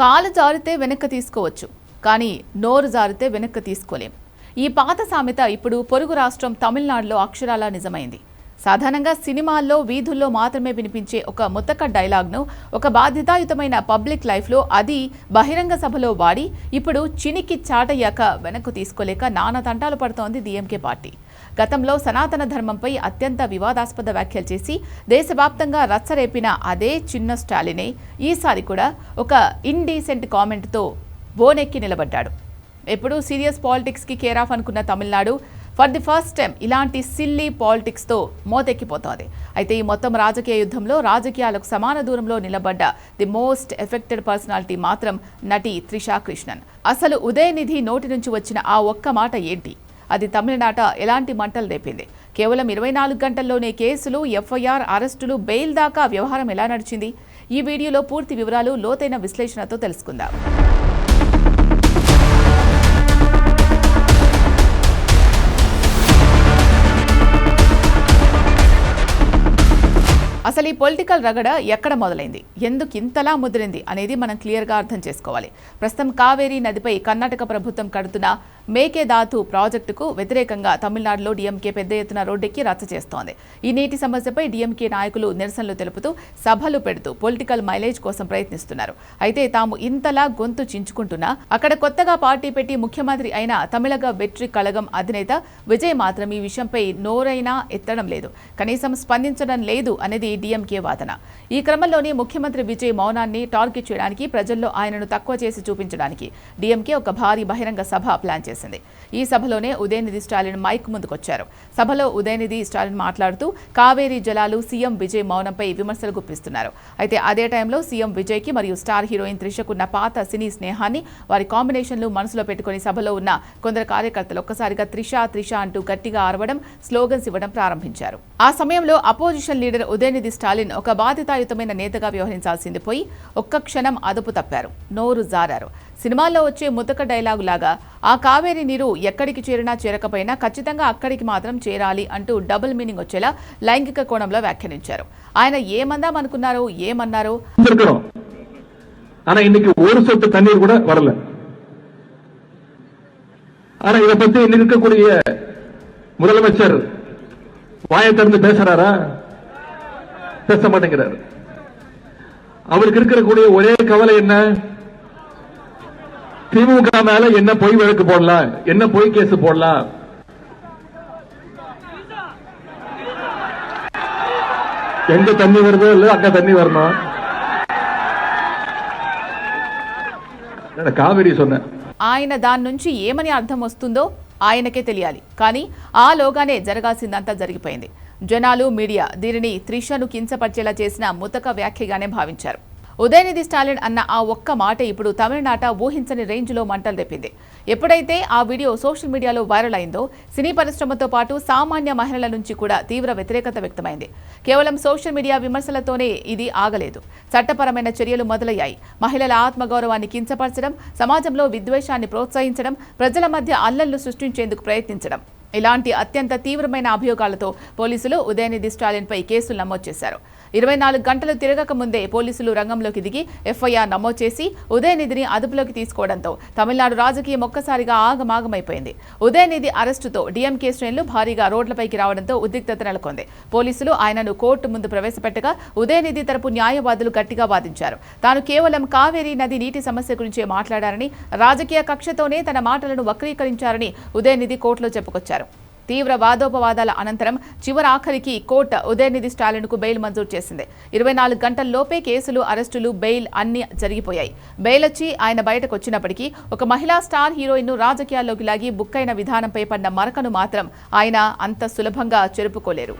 కాలు జారితే వెనక్కి తీసుకోవచ్చు, కానీ నోరు జారితే వెనక్కి తీసుకోలేం. ఈ పాత సామెత ఇప్పుడు పొరుగు రాష్ట్రం తమిళనాడులో అక్షరాలా నిజమైంది. సాధారణంగా సినిమాల్లో వీధుల్లో మాత్రమే వినిపించే ఒక ముతక డైలాగ్ను ఒక బాధ్యతాయుతమైన పబ్లిక్ లైఫ్లో, అది బహిరంగ సభలో వాడి ఇప్పుడు చినికి చాటయ్యాక వెనక్కు తీసుకోలేక నానా తంటాలు పడుతోంది డీఎంకే పార్టీ. గతంలో సనాతన ధర్మంపై అత్యంత వివాదాస్పద వ్యాఖ్యలు చేసి దేశవ్యాప్తంగా రచ్చరేపిన అదే చిన్న స్టాలినే ఈసారి కూడా ఒక ఇండీసెంట్ కామెంట్తో బోనెక్కి నిలబడ్డాడు. ఎప్పుడూ సీరియస్ పాలిటిక్స్కి కేర్ ఆఫ్ అనుకున్న Tamil Nadu for the first time ఇలాంటి సిల్లీ పాలిటిక్స్తో మోతెక్కిపోతోంది. అయితే ఈ మొత్తం రాజకీయ యుద్ధంలో రాజకీయాలకు సమాన దూరంలో నిలబడ్డ ది మోస్ట్ ఎఫెక్టెడ్ పర్సనాలిటీ మాత్రం నటి త్రిషా కృష్ణన్. అసలు ఉదయనిధి నోటి నుంచి వచ్చిన ఆ ఒక్క మాట ఏంటి? అది తమిళనాట ఎలాంటి మంటలు రేపింది? కేవలం 24 గంటల్లోనే కేసులు, ఎఫ్ఐఆర్, అరెస్టులు, బెయిల్ దాకా వ్యవహారం ఎలా నడిచింది? ఈ వీడియోలో పూర్తి వివరాలు లోతైన విశ్లేషణతో తెలుసుకుందాం. అసలు ఈ పొలిటికల్ రగడ ఎక్కడ మొదలైంది, ఎందుకు ఇంతలా ముదిరింది అనేది మనం క్లియర్గా అర్థం చేసుకోవాలి. ప్రస్తుతం కావేరీ నదిపై కర్ణాటక ప్రభుత్వం కడుతున్న మేకేదాతు ప్రాజెక్టుకు వ్యతిరేకంగా తమిళనాడులో డీఎంకే పెద్ద ఎత్తున రోడ్డెక్కి రచ్చ చేస్తోంది. ఈ నీటి సమస్యపై డీఎంకే నాయకులు నిరసనలు తెలుపుతూ సభలు పెడుతూ పొలిటికల్ మైలేజ్ కోసం ప్రయత్నిస్తున్నారు. అయితే తాము ఇంతలా గొంతు చించుకుంటున్నా అక్కడ కొత్తగా పార్టీ పెట్టి ముఖ్యమంత్రి అయిన తమిళగ వెట్రి కళగం అధినేత విజయ్ మాత్రం ఈ విషయంపై నోరైనా ఎత్తడం లేదు, కనీసం స్పందించడం లేదు అనేది డీఎంకే వాదన. ఈ క్రమంలోనే ముఖ్యమంత్రి విజయ్ మౌనాన్ని టార్గెట్ చేయడానికి, ప్రజల్లో ఆయనను తక్కువ చేసి చూపించడానికి డీఎంకే ఒక భారీ బహిరంగ సభ ప్లాన్ చేసింది. ఈ సభలోనే ఉదయనిధి స్టాలిన్ మైక్ ముందుకొచ్చారు. సభలో ఉదయనిధి స్టాలిన్ మాట్లాడుతూ కావేరీ జలాలు, సీఎం విజయ్ మౌనంపై విమర్శలు గుప్పిస్తున్నారు. అయితే అదే టైంలో సీఎం విజయ్కి మరియు స్టార్ హీరోయిన్ త్రిషకున్న పాత సినీ స్నేహాన్ని, వారి కాంబినేషన్లు మనసులో పెట్టుకుని సభలో ఉన్న కొందరు కార్యకర్తలు ఒక్కసారిగా త్రిష త్రిష అంటూ గట్టిగా అరవడం, స్లోగన్స్ ఇవ్వడం ప్రారంభించారు. ఆ సమయంలో అపోజిషన్ లీడర్ ఉదయనిధి స్టాలిన్ ఒక బాధ్యతాయుతమైన నేతగా వ్యవహరించాల్సింది పోయి ఒక్క క్షణం అదుపు తప్పారు, నోరు జారారు. సినిమాల్లో వచ్చే ముతక డైలాగు లాగా ఆ కావేరీ నీరు ఎక్కడికి చేరినా చేరకపోయినా ఖచ్చితంగా అక్కడికి మాత్రం చేరాలి అంటూ డబుల్ మీనింగ్ వచ్చేలా లైంగిక కోణంలో వ్యాఖ్యానించారు. ఆయన ఏమందామనుకున్నారో ఏమన్నారో முதலமைச்சர் வாயை திறந்து பேசுறாரா? பேச மாட்டேங்கிறார். அவருக்கு இருக்கக்கூடிய ஒரே கவலை என்ன? திமுக மேல என்ன பொய் வழக்கு போடலாம், என்ன பொய் கேஸ் போடலாம். எங்க தண்ணி வருதோ இல்ல அங்க தண்ணி வரணும். కావేరీ சொன்ன ఆయన దాని నుంచి ఏమని అర్థం వస్తుందో ఆయనకే తెలియాలి. కానీ ఆ లోగానే జరగాల్సిందంతా జరిగిపోయింది. జనాలు, మీడియా దీనిని త్రిషను కించపరిచేలా చేసిన ముతక వ్యాఖ్యగానే భావించారు. ఉదయనిధి స్టాలిన్ అన్న ఆ ఒక్క మాట ఇప్పుడు తమిళనాట ఊహించని రేంజ్లో మంటలు రేపింది. ఎప్పుడైతే ఆ వీడియో సోషల్ మీడియాలో వైరల్ అయిందో సినీ పరిశ్రమతో పాటు సామాన్య మహిళల నుంచి కూడా తీవ్ర వ్యతిరేకత వ్యక్తమైంది. కేవలం సోషల్ మీడియా విమర్శలతోనే ఇది ఆగలేదు. చట్టపరమైన చర్యలు మొదలయ్యాయి. మహిళల ఆత్మగౌరవాన్ని కించపరచడం, సమాజంలో విద్వేషాన్ని ప్రోత్సహించడం, ప్రజల మధ్య అల్లర్లు సృష్టించేందుకు ప్రయత్నించడం, ఇలాంటి అత్యంత తీవ్రమైన అభియోగాలతో పోలీసులు ఉదయనిధి స్టాలిన్పై కేసులు నమోదు చేశారు. 24 గంటలు తిరగక ముందే పోలీసులు రంగంలోకి దిగి ఎఫ్ఐఆర్ నమోదు చేసి ఉదయనిధిని అదుపులోకి తీసుకోవడంతో తమిళనాడు రాజకీయం ఒక్కసారిగా ఆగమాగమైపోయింది. ఉదయనిధి అరెస్టుతో డీఎంకే శ్రేణులు భారీగా రోడ్లపైకి రావడంతో ఉద్రిక్తత నెలకొంది. పోలీసులు ఆయనను కోర్టు ముందు ప్రవేశపెట్టగా ఉదయనిధి తరపు న్యాయవాదులు గట్టిగా వాదించారు. తాను కేవలం కావేరీ నది నీటి సమస్య గురించే మాట్లాడారని, రాజకీయ కక్షతోనే తన మాటలను వక్రీకరించారని ఉదయనిధి కోర్టులో చెప్పుకొచ్చారు. తీవ్ర వాదోపవాదాల అనంతరం చివరాఖరికి కోర్టు ఉదయనిధి స్టాలిన్కు బెయిల్ మంజూరు చేసింది. 24 గంటల్లోపే కేసులు, అరెస్టులు, బెయిల్ అన్నీ జరిగిపోయాయి. బెయిల్ వచ్చి ఆయన బయటకు వచ్చినప్పటికీ ఒక మహిళా స్టార్ హీరోయిన్ను రాజకీయాల్లోకి లాగి బుక్కైన విధానంపై పడ్డ మరకను మాత్రం ఆయన అంత సులభంగా చెరుపుకోలేరు.